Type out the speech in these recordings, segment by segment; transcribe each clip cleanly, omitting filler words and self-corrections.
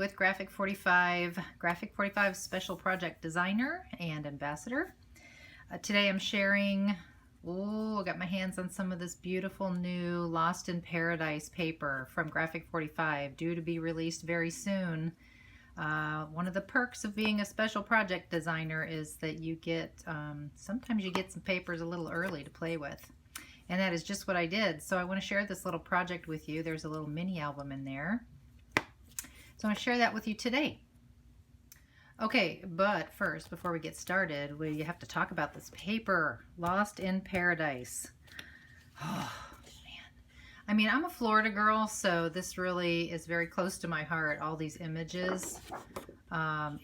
with Graphic 45, Graphic 45 Special Project Designer and Ambassador. Today I'm sharing, I got my hands on some of this beautiful new Lost in Paradise paper from Graphic 45, due to be released very soon. One of the perks of being a special project designer is that you get, sometimes you get some papers a little early to play with. And that is just what I did. So I want to share this little project with you. There's a little mini album in there. So I'm going to share that with you today. Okay, but first, before we get started, we have to talk about this paper, Lost in Paradise. Oh, man. I mean, I'm a Florida girl, so this really is very close to my heart. All these images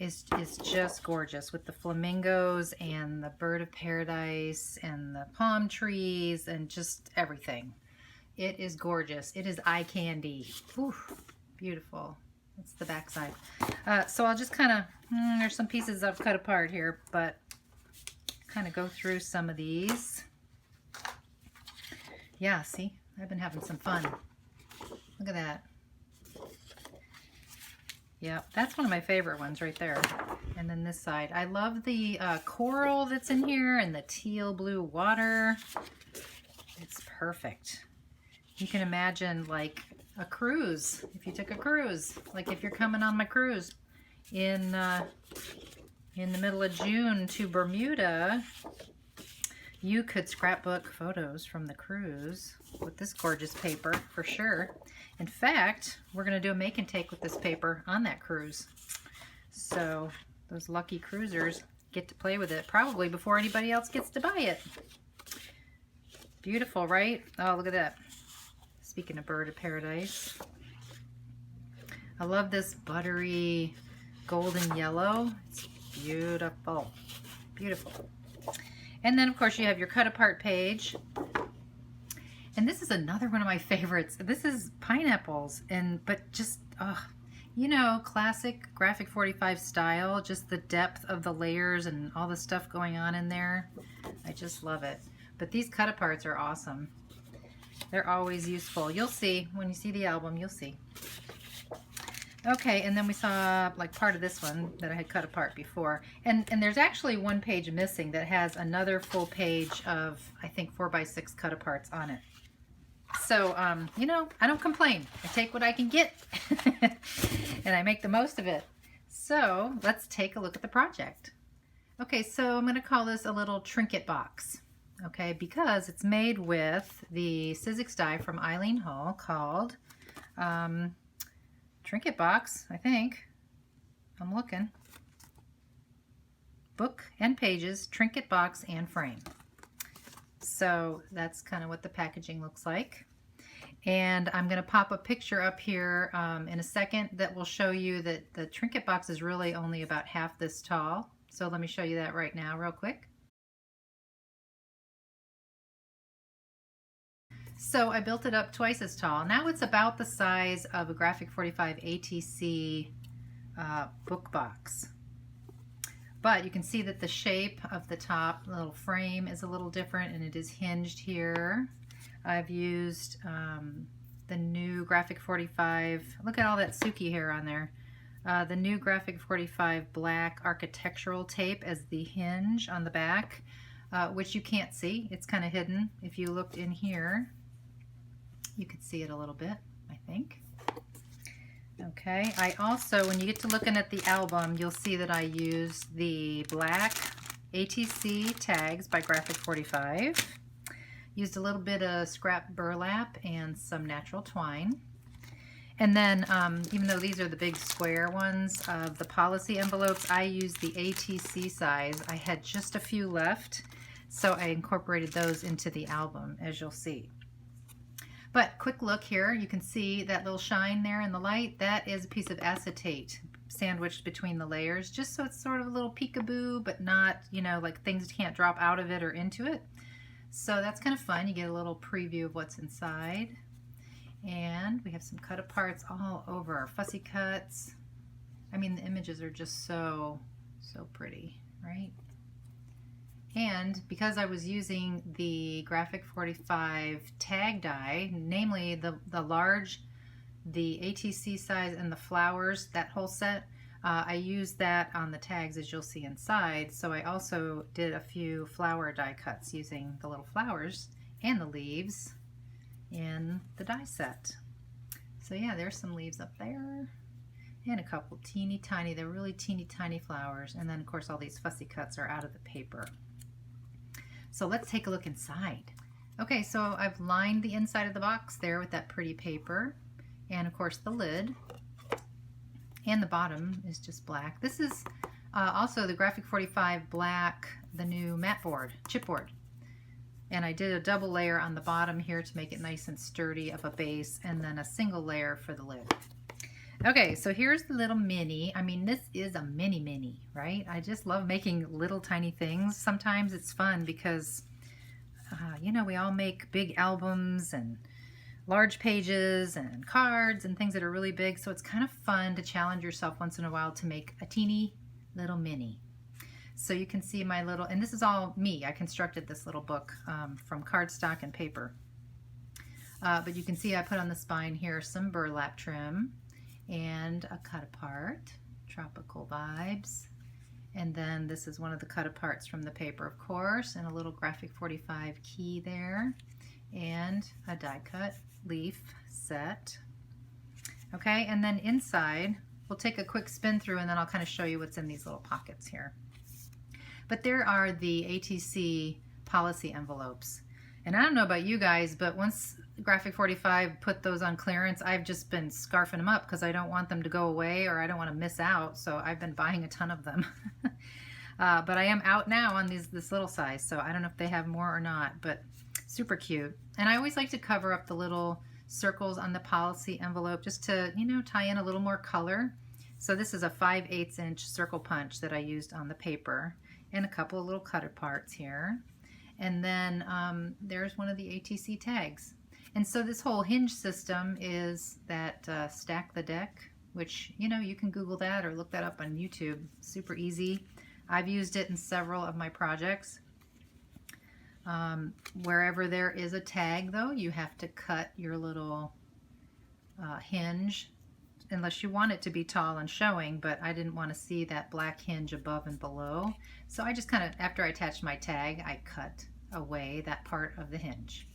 is just gorgeous, with the flamingos and the bird of paradise and the palm trees and just everything. It is gorgeous. It is eye candy. Whew, beautiful. That's the back side. So I'll just kind of, there's some pieces I've cut apart here, but kind of go through some of these. Yeah, see, I've been having some fun. Look at that. Yeah, that's one of my favorite ones right there. And then this side. I love the coral that's in here and the teal blue water. It's perfect. You can imagine like a cruise, if you took a cruise, like if you're coming on my cruise in the middle of June to Bermuda, you could scrapbook photos from the cruise with this gorgeous paper for sure. In fact, we're going to do a make and take with this paper on that cruise. So those lucky cruisers get to play with it probably before anybody else gets to buy it. Beautiful, right? Oh, look at that. Speaking of bird of paradise, I love this buttery golden yellow. It's beautiful, beautiful. And then of course you have your cut apart page. And this is another one of my favorites. This is pineapples, but just, you know, classic Graphic 45 style, just the depth of the layers and all the stuff going on in there. I just love it. But these cut aparts are awesome. They're always useful. You'll see when you see the album, you'll see. Okay, and then we saw like part of this one that I had cut apart before. And there's actually one page missing that has another full page of, I think, 4x6 cut aparts on it. So, you know, I don't complain. I take what I can get and I make the most of it. So let's take a look at the project. Okay, so I'm going to call this a little trinket box. Okay, because it's made with the Sizzix die from Eileen Hall called Trinket Box, I think. I'm looking. Book and Pages, Trinket Box and Frame. So that's kind of what the packaging looks like. And I'm going to pop a picture up here in a second that will show you that the Trinket Box is really only about half this tall. So let me show you that right now real quick. So I built it up twice as tall. Now it's about the size of a Graphic 45 ATC book box. But you can see that the shape of the top little frame is a little different, and it is hinged here. I've used the new Graphic 45, look at all that Suki hair on there. The new Graphic 45 black architectural tape as the hinge on the back, which you can't see. It's kind of hidden. If you looked in here, you could see it a little bit, I think. Okay, I also, when you get to looking at the album, you'll see that I used the black ATC tags by Graphic 45. Used a little bit of scrap burlap and some natural twine. And then, even though these are the big square ones of the policy envelopes, I used the ATC size. I had just a few left, so I incorporated those into the album, as you'll see. But quick look here, you can see that little shine there in the light. That is a piece of acetate sandwiched between the layers, just so it's sort of a little peekaboo, but not, you know, like things can't drop out of it or into it. So that's kind of fun. You get a little preview of what's inside. And we have some cut aparts all over, fussy cuts. I mean, the images are just so pretty, right? And because I was using the Graphic 45 tag die, namely the large the ATC size and the flowers, that whole set. I used that on the tags, as you'll see inside. So I also did a few flower die cuts using the little flowers and the leaves in the die set. So yeah, there's some leaves up there and a couple teeny tiny, they're really teeny tiny flowers. And then of course all these fussy cuts are out of the paper. So let's take a look inside. Okay, so I've lined the inside of the box there with that pretty paper, and of course the lid, and the bottom is just black. This is also the Graphic 45 black, the new matte board, chipboard. And I did a double layer on the bottom here to make it nice and sturdy of a base, and then a single layer for the lid. Okay, so here's the little mini. I mean, this is a mini, right? I just love making little tiny things. Sometimes it's fun because, you know, we all make big albums and large pages and cards and things that are really big. So it's kind of fun to challenge yourself once in a while to make a teeny little mini. So you can see my little, and this is all me. I constructed this little book from cardstock and paper. But you can see I put on the spine here some burlap trim and a cut apart, tropical vibes. And then this is one of the cut aparts from the paper, of course, and a little Graphic 45 key there, and a die cut leaf set. Okay, and then inside, we'll take a quick spin through and then I'll kind of show you what's in these little pockets here. But there are the ATC policy envelopes. And I don't know about you guys, but once Graphic 45 put those on clearance, I've just been scarfing them up because I don't want them to go away or I don't want to miss out. So I've been buying a ton of them. But I am out now on this little size, so I don't know if they have more or not, but super cute. And I always like to cover up the little circles on the policy envelope just to, you know, tie in a little more color. So this is a 5/8 inch circle punch that I used on the paper, and a couple of little cut aparts here. And then there's one of the ATC tags. And so this whole hinge system is that stack the deck, which, you know, you can Google that or look that up on YouTube. Super easy. I've used it in several of my projects. Wherever there is a tag, though, you have to cut your little hinge, unless you want it to be tall and showing, but I didn't want to see that black hinge above and below. So I just kind of, after I attached my tag, I cut away that part of the hinge.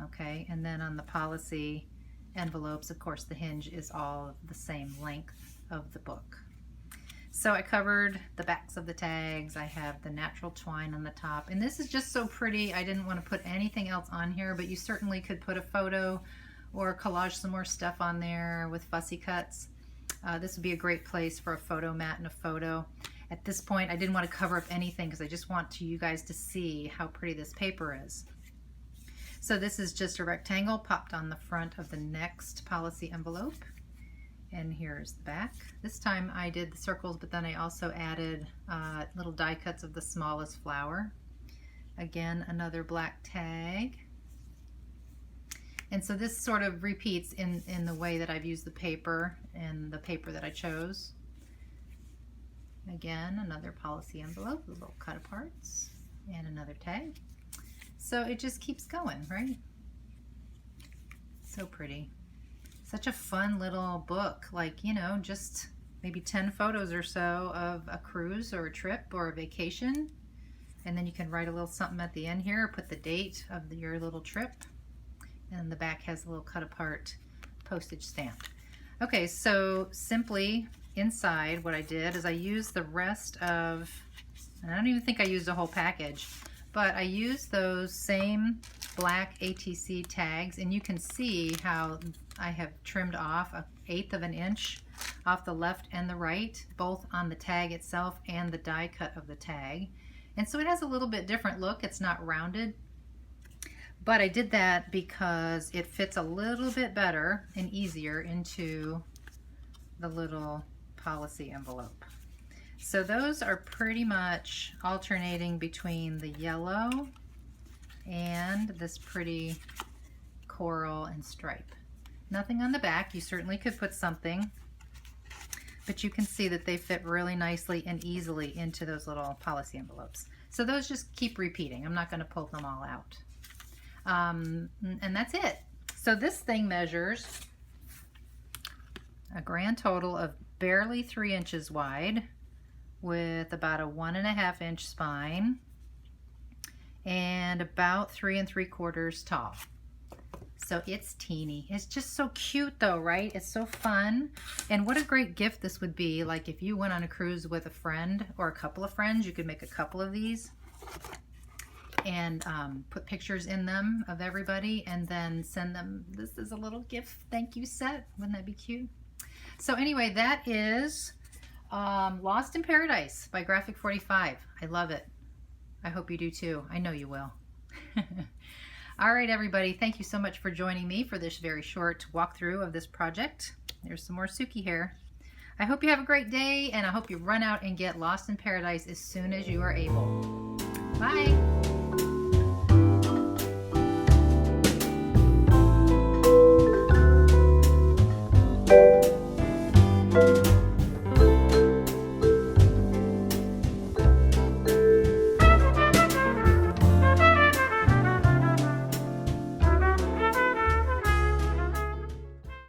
Okay, and then on the policy envelopes, of course, the hinge is all the same length of the book. So I covered the backs of the tags. I have the natural twine on the top, and this is just so pretty. I didn't want to put anything else on here, but you certainly could put a photo or collage some more stuff on there with fussy cuts. This would be a great place for a photo mat and a photo. At this point, I didn't want to cover up anything because I just want you guys to see how pretty this paper is. So this is just a rectangle popped on the front of the next policy envelope. And here's the back. This time I did the circles, but then I also added little die cuts of the smallest flower. Again, another black tag. And so this sort of repeats in the way that I've used the paper and the paper that I chose. Again, another policy envelope with little cut aparts and another tag. So it just keeps going, right? So pretty. Such a fun little book, like, you know, just maybe 10 photos or so of a cruise or a trip or a vacation. And then you can write a little something at the end here, put the date of your little trip. And the back has a little cut apart postage stamp. Okay, so simply inside what I did is I used the rest of, and I don't even think I used a whole package, but I used those same black ATC tags, and you can see how I have trimmed off 1/8 of an inch off the left and the right, both on the tag itself and the die cut of the tag. And so it has a little bit different look. It's not rounded, but I did that because it fits a little bit better and easier into the little policy envelope. So those are pretty much alternating between the yellow and this pretty coral and stripe. Nothing on the back. You certainly could put something, but you can see that they fit really nicely and easily into those little policy envelopes. So those just keep repeating. I'm not going to pull them all out. And that's it. So this thing measures a grand total of barely 3 inches wide with about a 1.5 inch spine and about 3 3/4 tall. So it's teeny. It's just so cute though, right? It's so fun. And what a great gift this would be. Like if you went on a cruise with a friend or a couple of friends, you could make a couple of these and put pictures in them of everybody and then send them. This is a little gift thank you set. Wouldn't that be cute? So anyway, that is Lost in Paradise by Graphic 45. I love it. I hope you do too. I know you will. All right, everybody. Thank you so much for joining me for this very short walkthrough of this project. There's some more Suki hair. I hope you have a great day, and I hope you run out and get Lost in Paradise as soon as you are able. Bye.